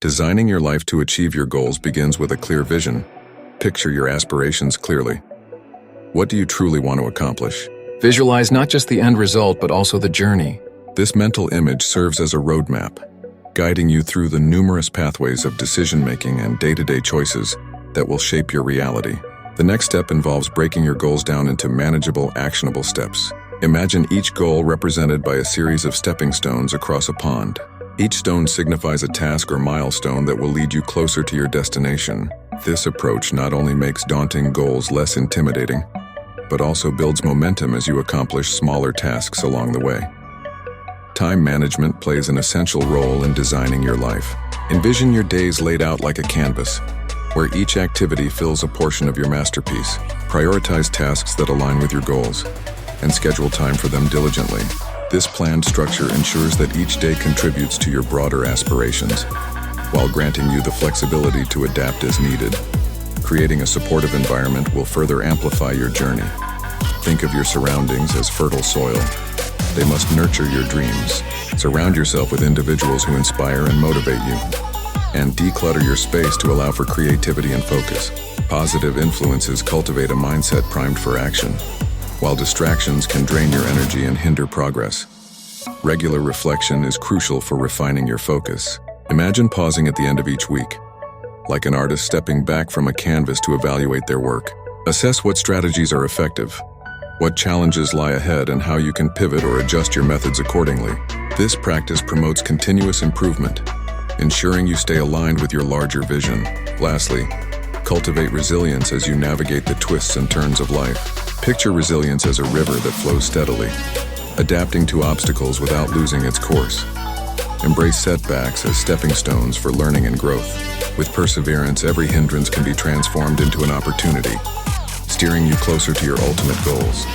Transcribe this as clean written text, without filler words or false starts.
Designing your life to achieve your goals begins with a clear vision. Picture your aspirations clearly. What do you truly want to accomplish? Visualize not just the end result, but also the journey. This mental image serves as a roadmap, guiding you through the numerous pathways of decision-making and day-to-day choices that will shape your reality. The next step involves breaking your goals down into manageable, actionable steps. Imagine each goal represented by a series of stepping stones across a pond. Each stone signifies a task or milestone that will lead you closer to your destination. This approach not only makes daunting goals less intimidating, but also builds momentum as you accomplish smaller tasks along the way. Time management plays an essential role in designing your life. Envision your days laid out like a canvas, where each activity fills a portion of your masterpiece. Prioritize tasks that align with your goals, and schedule time for them diligently. This planned structure ensures that each day contributes to your broader aspirations, while granting you the flexibility to adapt as needed. Creating a supportive environment will further amplify your journey. Think of your surroundings as fertile soil. They must nurture your dreams. Surround yourself with individuals who inspire and motivate you, and declutter your space to allow for creativity and focus. Positive influences cultivate a mindset primed for action, while distractions can drain your energy and hinder progress. Regular reflection is crucial for refining your focus. Imagine pausing at the end of each week, like an artist stepping back from a canvas to evaluate their work. Assess what strategies are effective, what challenges lie ahead, and how you can pivot or adjust your methods accordingly. This practice promotes continuous improvement, ensuring you stay aligned with your larger vision. Lastly, cultivate resilience as you navigate the twists and turns of life. Picture resilience as a river that flows steadily, adapting to obstacles without losing its course. Embrace setbacks as stepping stones for learning and growth. With perseverance, every hindrance can be transformed into an opportunity, steering you closer to your ultimate goals.